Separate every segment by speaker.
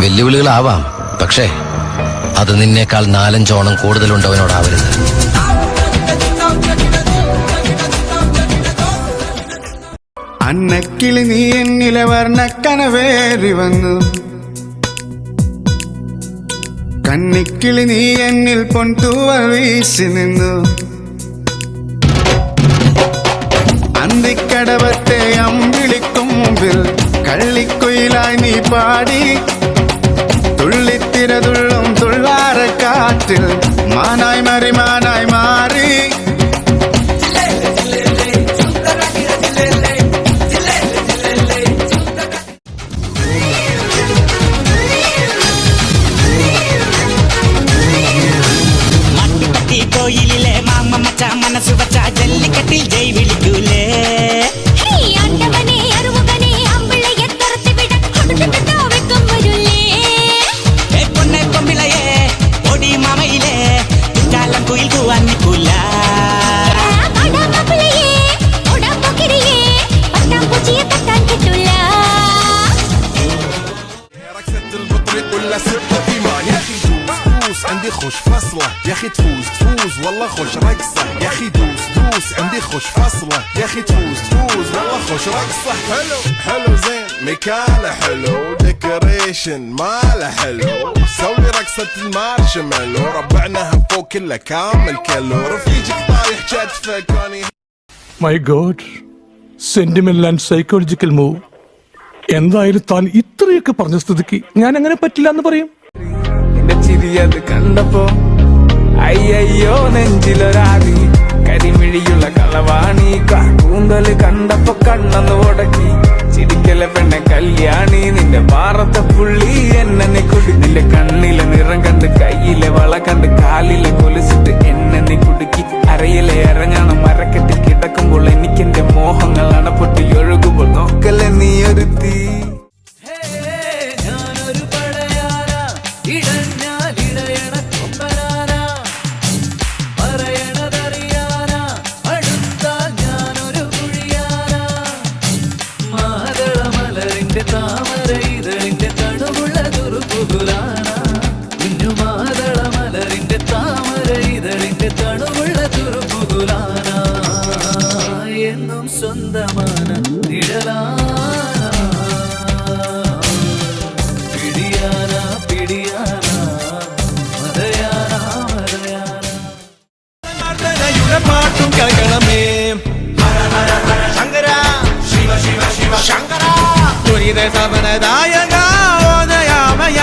Speaker 1: വെല്ലുവിളികളാവാം, പക്ഷേ അത് നിന്നേക്കാൾ 4-5 ഓണം കൂടുതലുണ്ടവനോടാവരുത്.
Speaker 2: അന്നക്കിളി നീ എന്നിലെ വർണ്ണക്കനവേറി വന്നു, കന്നിക്കിളി നീ എന്നിൽ പൊൻതൂവൽ വീശി നിന്നു. അന്തിക്കടവത്തെ അമ്പിളിക്കും മുമ്പിൽ കള്ളിക്കുയിലായി നീ പാടി, തുള്ളിത്തിരതുള്ളും തുള്ളാരക്കാറ്റിൽ മാനായി മാറി മാറി.
Speaker 3: കോയിലിലെ മാമ മച്ച മനസ്സ് വച്ച ജല്ലിക്കട്ടിൽ ജയ് വിളിക്കൂലേ. പൊന്നെ കൊമ്പിളയെ ഓടി മാമയിലെ കുറ്റാലം കുയിൽ കൂവാൻ നിൽക്കൂല.
Speaker 4: عندي خوش فصلة يا اخي تفوز والله خوش رقصة يا اخي دوس عندي خوش فصلة يا اخي تفوز والله خوش رقصة. حلو زين مكانه حلو ديكوريشن ماله حلو سوي رقصة المارشميلو ربعناها فوق كله كامل كيلو رفيجك طايح كتفك اني.
Speaker 5: My God, sentimental and psychological move. എന്തായാലും താൻ ഇത്രയൊക്കെ പറഞ്ഞ സ്ഥിതിക്ക് ഞാൻ അങ്ങനെ പറ്റില്ല എന്ന് പറയും.
Speaker 2: നിന്റെ ചിരിയത് കണ്ടപ്പോ അയ്യോ നെഞ്ചിലൊരാതി, കരിമിഴിയുള്ള കളവാണി, കൂന്തല് കണ്ടപ്പോ കണ്ണന്ന് ഉടക്കി. ചിരിക്കല പെണ്ണെ കല്യാണി, നിന്റെ പാറത്തെ പുള്ളി എന്നെ കുടി. നിന്റെ കണ്ണിലെ നിറം കണ്ട്, കയ്യിലെ വള കണ്ട്, കാലിലെ കൊലുസിട്ട് എന്നെ നീ കുടുക്കി. അരയിലെ അരഞ്ഞാണ് മരക്കെട്ടി കിടക്കുമ്പോൾ എനിക്കെന്റെ മോഹങ്ങൾ അണപ്പൊട്ടി ഒഴുകുമ്പോൾ നോക്കല്ലേ നീ ഒരു തീ.
Speaker 6: എന്നും സ്വന്തമാണ് നിഴലാന പിടിയാന പിടിയാന മതയാന മതയാന. പാട്ടും കേൾക്കണമേ ശങ്കര ശിവ ശിവ ശിവ ശങ്കര ദുരിത സമനദായക ഓദയാമയ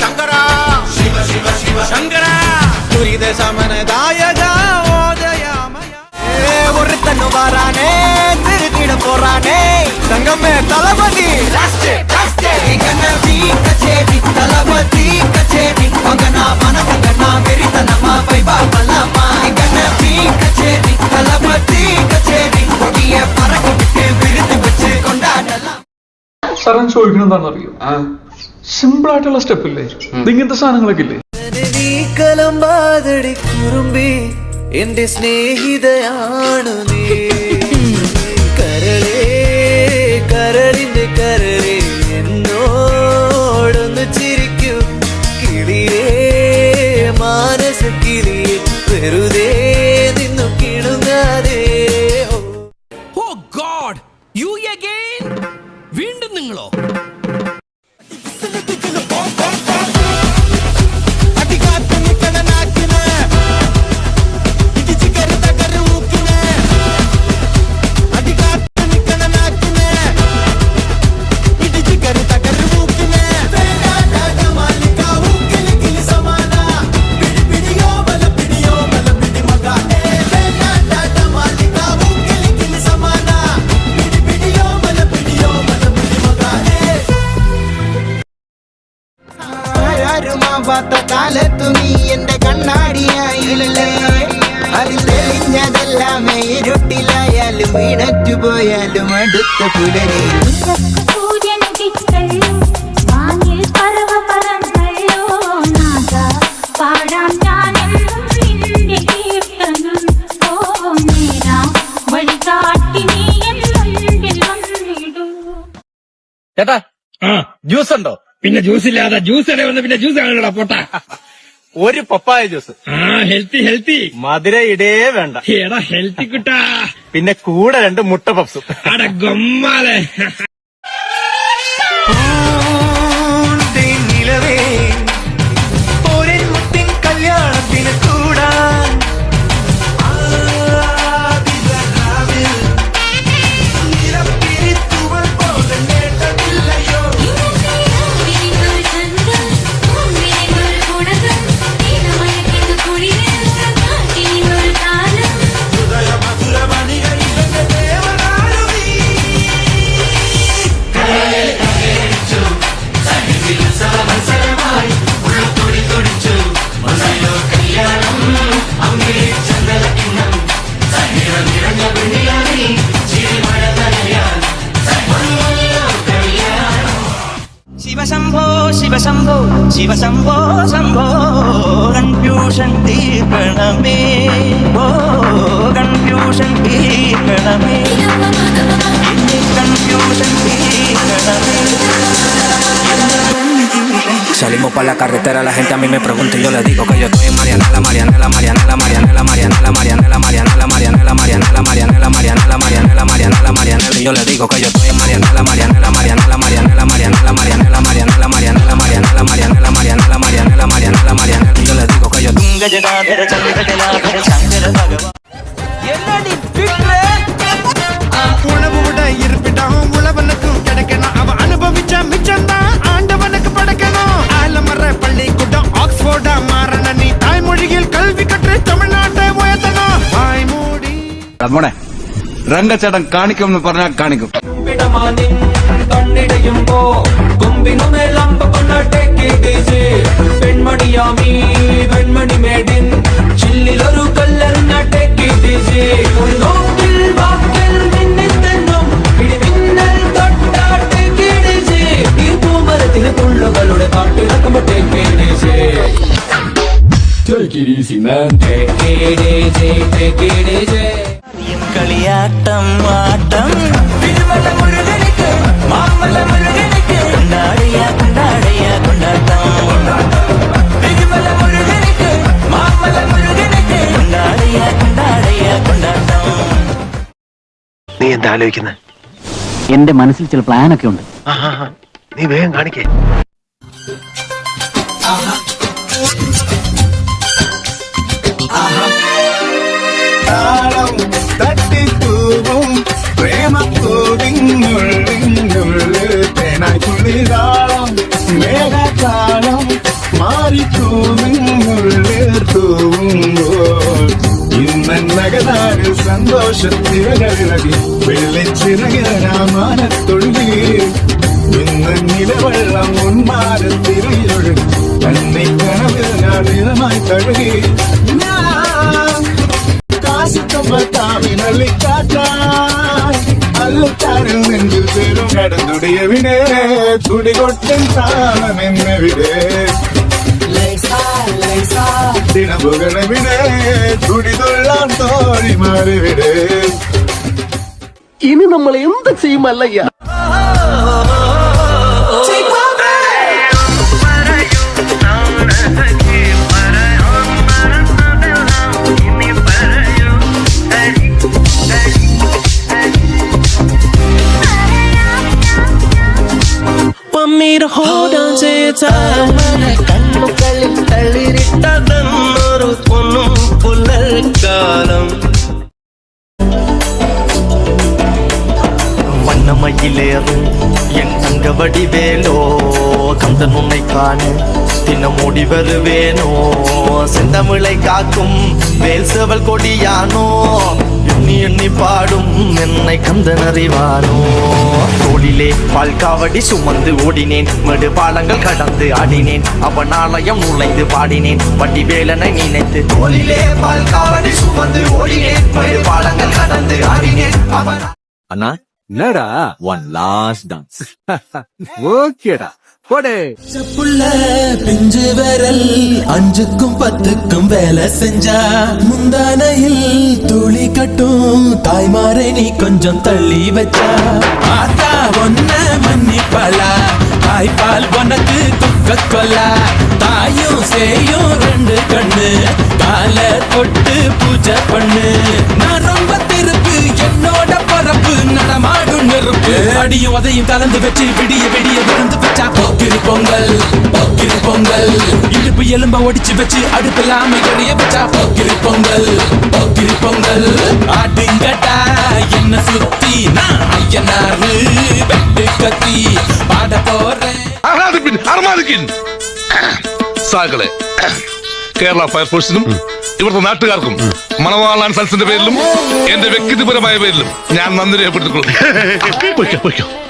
Speaker 6: ശങ്കര ശിവ ശിവ ശിവ ശങ്കര ദുരിത സമനദായക வரானே திருத்திட போறானே தங்கமே தளபதி தளபதி கச்சேரி மகனா மனகனா வெறித்தனமா வைபா பலமா கச்சேரி தளபதி கச்சேரி கொடிய பறக்கிட்டு விருது வச்சு കൊണ്ടാടலாம்.
Speaker 5: സാറൻ ചോദിക്കണം എന്താണെന്നറിയോ? സിമ്പിൾ ആയിട്ടുള്ള സ്റ്റെപ്പ് ഇല്ലേ, ഇങ്ങനത്തെ സാധനങ്ങളൊക്കെ ഇല്ലേ?
Speaker 6: നീ കലമ്പാതടി കുറുമ്പി എന്റെ സ്നേഹിതയാണു നീ, കരളേ കരളിന്റെ കരളേ എന്നോടൊന്ന് ചിരിക്കൂ കിളിയേ മാനസ കിളിയേ വെറുതെ നിന്നു കിണുങ്ങാതെ.
Speaker 3: ഓ ഗോഡ്, യു അഗൈൻ? വീണ്ടും നിങ്ങളോ?
Speaker 7: കാലത്തു നീ എന്റെ കണ്ണാടിയായില്ലേ, അതിൽ തെളിഞ്ഞതെല്ലാമേ ഇരുട്ടിലായാലും വീണറ്റു പോയാലും അടുത്ത പുലരി.
Speaker 8: ചേട്ടാ
Speaker 6: ജ്യൂസ് ഉണ്ടോ?
Speaker 8: പിന്നെ ജ്യൂസ് ഇല്ലാതെ ജ്യൂസ് ഇട വന്ന് പിന്നെ ജ്യൂസ് ആണല്ലോ പൊട്ട.
Speaker 6: ഒരു പപ്പായ ജ്യൂസ്.
Speaker 8: ഹെൽത്തി
Speaker 6: മധുര ഇടേ വേണ്ട.
Speaker 8: എടാ ഹെൽത്തി കുട്ടാ.
Speaker 6: പിന്നെ കൂടെ 2 മുട്ട പപ്സും.
Speaker 8: അട ഗൊമ്മാലെ.
Speaker 6: കല്യാണത്തിന് കൂടാ
Speaker 3: ശിവശംഭോ ശിവശംഭോ ശംഭോ കൺഫ്യൂഷൻ തീർക്കണമേ. ഓ കൺഫ്യൂഷൻ തീർക്കണമേ. കൺഫ്യൂഷൻ തീർക്കണമേ.
Speaker 9: Salimos pa' la carretera, la gente a mí me pregunta y yo le digo que yo estoy en Marianela, Marianela, Marianela, Marianela, Marianela, Marianela, Marianela, Marianela, Marianela, Marianela, Marianela, Marianela, Marianela, Marianela, y yo le digo que yo estoy en Marianela, Marianela, Marianela, Marianela, Marianela, Marianela, Marianela, Marianela, Marianela, Marianela, Marianela, Marianela, Marianela, Marianela, y yo le digo que yo
Speaker 3: തുംഗ ജടാധര ചന്ദ്രകലാധര ശങ്കര ഭഗവാൻ.
Speaker 6: உணவுட இருப்பிடம் உழவனுக்கும் கிடைக்கணும். அவ அனுபவிச்ச மிச்சம்தான் ஆண்டவனுக்கு படைக்கணும். ஆலமர பள்ளிக்கூடம் ஆக்ஸ்போர்டா மாறன நீ தாய்மொழியில் கல்வி கற்று தமிழ்நாட்டை உயர்த்தணும். வாய்மூடி
Speaker 10: മോനെ രംഗച്ചേട്ടൻ കാണിക്കും എന്ന് പറഞ്ഞാൽ കാണിക്കും.
Speaker 2: കണ്ണിടയുമ്പോ കൊമ്പിനുമേലമ്പ പെൺമണിയാമി വെൺമണി മേടിൻ ചില്ലിലൊരു കല്ലെറിഞ്ഞ ടെക്കിടിച്ച് നോക്കിൽ വാക്കിൽ മിന്നിത്തെന്നും പിടിമിന്നൽ തൊട്ടാട്ടിക്കിടിച്ച് ഈ പൂമരത്തിന് പുള്ളുകളുടെ പാട്ടിറക്കുമ്പോ ടെക്കിടിച്ച്
Speaker 3: കളിയാട്ടം ആട്ടം തിരുമല മുരുകനുക്ക് മാമല മുരുകനുക്ക് കൊണ്ടാടിയ കൊണ്ടാടിയ കൊണ്ടാട്ടം. തിരുമല മുരുകനുക്ക് മാമല മുരുകനുക്ക് കൊണ്ടാടിയ കൊണ്ടാടിയ കൊണ്ടാട്ടം.
Speaker 1: നീ എന്താ ആലോചിക്കുന്നത്?
Speaker 9: എന്റെ മനസ്സിൽ ചില പ്ലാനൊക്കെ ഉണ്ട്.
Speaker 1: നീ വേഗം കാണിക്കേ.
Speaker 4: താളം തട്ടിത്തൂവും പ്രേമത്തൂവിനുള്ളിനുള്ളിൽ തേനായി തുള്ളിതാളം മേഘതാളം മാറിത്തൂവിനുള്ളിൽ തൂവുമ്പോൾ ഇന്നകനാട് സന്തോഷത്തിരകളിളകി വെള്ളിച്ചിറകിനാമാനത്തൊഴുകി ഇന്ന് നിലവെള്ളം മുൻമാരത്തിരയൊഴുകി തന്നെ കനവിൽ നാടിനമായി തഴുകി അല്ലത്താരിൽ നെഞ്ചിൽ പേരും കടന്നുടിയവിടെ തുടികൊട്ടൻ താളമെന്നവിടെ ദിനപുകളവിടെ തുടിതൊള്ളാൻ തോഴിമാരവിടെ.
Speaker 1: ഇനി നമ്മൾ എന്ത് ചെയ്യുമല്ലയ്യ?
Speaker 3: കണ്ണുകളിൽ തളിരിട്ടതെന്നൊരു പൊന്നും പുലർക്കാലം. வண்ணமயிலேறும் என் தங்க வடிவேலோ கந்தன் உன்னை காண தினம் ஓடி வருவேனோ செந்தமிழை காக்கும் வேல் செவல் கொடியானோ எண்ணி எண்ணி பாடும் என்னை கந்தன் அறிவானோ. தோளிலே பால் காவடி சுமந்து ஓடினேன் மேடு பாலங்கள் கடந்து ஆடினேன் அவன் ஆலயம் நுழைந்து பாடினேன் வடிவேலனை நினைத்து. தோளிலே பால் காவடி சுமந்து ஓடினேன் மேடு பாலங்கள் கடந்து ஆடினேன் அவன்.
Speaker 10: അണ്ണാ എന്നടാ വൺ ലാസ്റ്റ് ഡാൻസ്. ഓക്കേടാ போடே.
Speaker 3: புள்ள பிஞ்சு விரல் 5க்கும் 10க்கும் வேலை செஞ்சா முந்தானையில் துளி கட்டும் தாய்மாரை நீ கொஞ்சம் தள்ளி வச்சா ஆத்தா ஒன்ன மன்னிப்பலா
Speaker 2: தாய்ப்பால் உனக்கு கொக்கோலா தாயும் சேயும் ரெண்டு கண்ணு கால தொட்டு பூஜை பண்ணு நான் ரொம்ப திருப்பு என்னோட பரப்பு நடமாடும் நெருப்பு அடியும் உதையும் கலந்து வச்சு விடிய விடிய விழுந்து வச்சா போக்கிரி பொங்கல் போக்கிரி பொங்கல் இடுப்பு எலும்ப ஒடிச்சு வச்சு அடுப்பில்லாம எரிய வச்சா போக்கிரி பொங்கல் போக்கிரி பொங்கல் ஆடுங்கட்டா என்ன சுத்தி நான் ஐயனாரு வெட்டு கத்தி பாட போறேன்.
Speaker 11: സാകളെ കേരള ഫയർഫോഴ്സിനും ഇവിടുത്തെ നാട്ടുകാർക്കും മണവാളാൻ സൽസിന്റെ പേരിലും എന്റെ വ്യക്തിപരമായ പേരിലും ഞാൻ നന്ദി രേഖപ്പെടുത്തിക്കൊള്ളുന്നു.